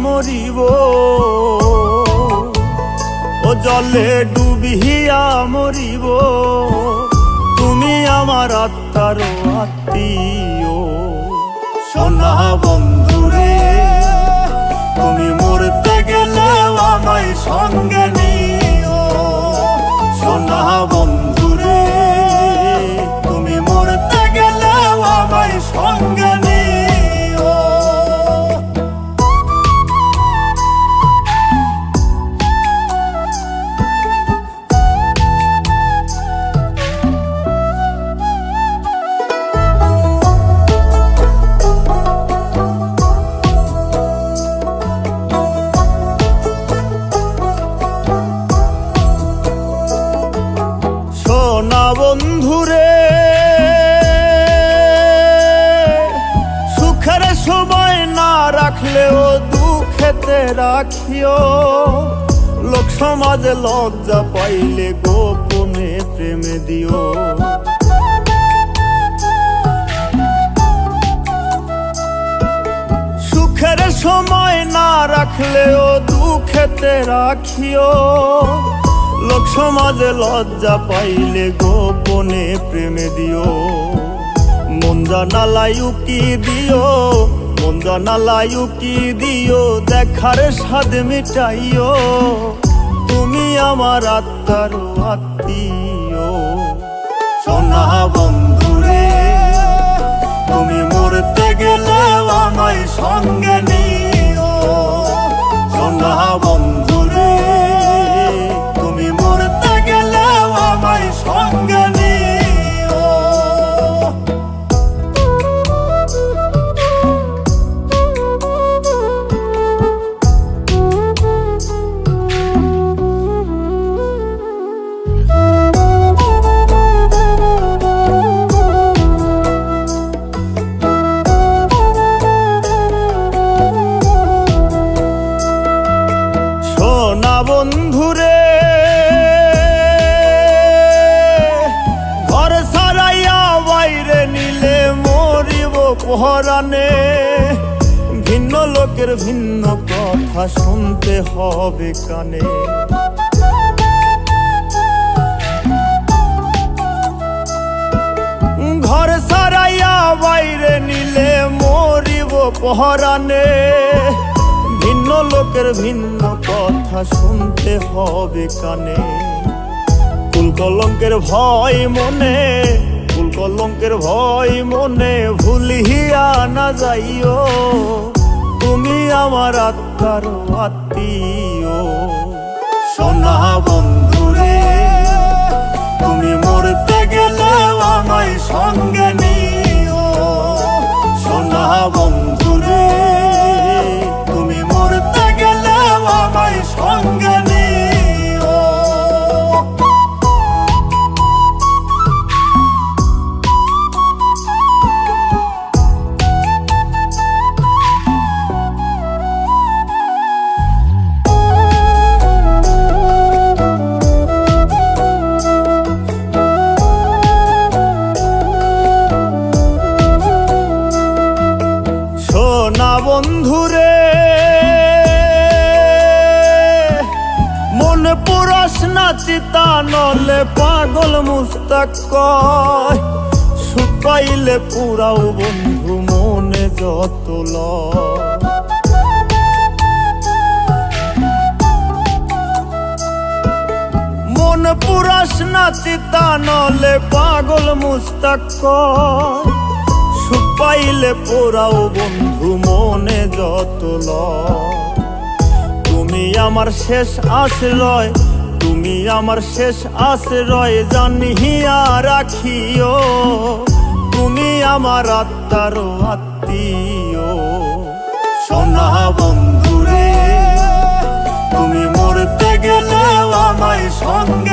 মরিব, ও জলে ডুবিয়া মরিব। তুমি আমার আত্মার আত্মীয়, সোনা বন্ধুরে তুমি মরতে গেলেও আমায় সঙ্গে নিও। সোনা বন্ধুরে তুমি মরতে গেলেও আমায় সঙ্গে নিও। সোনা বন্ধুরে সুখের সময় না রাখলেও দুঃখেতে রাখিও। লোক সমাজে লজ্জা পাইলে গোপনে প্রেমে দিও। সুখের সময় না রাখলেও দুঃখেতে রাখিও। লোক সমাজে লজ্জা পাইলে গোপনে প্রেমে দিও। মন জানালাই উকি দিও, মন জানালাই উকি দিও, দেখার স্বাদ মিটাইও। তুমি আমার আত্মার আত্মীয়, সোনা বন্ধুরে তুমি মরতে গেলেও আমায় সঙ্গে নিও। সোনা বন্ধুরে তুমি মরতে গেলেও আমায় সঙ্গে নিও। সোনা বন্ধুরে ঘর সারাইয়া বাইরে নিলে মরিব পহরানে। ভিন্ন লোকের ভিন্ন কথা শুনতে হবে কানে। ঘর সারাইয়া বাইরে নিলে মরিব পহরানে। ভিন্ন লোকের ভিন্ন কথা শুনতে হবে কানে। কুল কলঙ্কের ভয় মনে, কুল কলঙ্কের ভয় মনে ভুলিয়া না যাইও। তুমি আমার আত্মার আত্মীয়, সোনা বন্ধুরে তুমি মরতে গেলেও আমায় সঙ্গে নিও। সোনা বন্ধুরে তুমি মরতে গেলেও আমায় সঙ্গে নিও। সোনা বন্ধুরে মন পুরস না চিতা নলে পাগল মুস্তাক কয়। সুখ পাইলে পুরাও বন্ধু মনে যত লয়। মন পুরস না চিতা নলে পাগল মুস্তাক কয়। সুখ পাইলে পোড়াও বন্ধু মনে যত লয়। তুমি আমার শেষ আশ্রয়, তুমি আমার শেষ আশ্রয় জানিয়া রাখিও। তুমি আমার আত্মার আত্মীয়, সোনা বন্ধুরে তুমি মরতে গেলেও আমায় সঙ্গে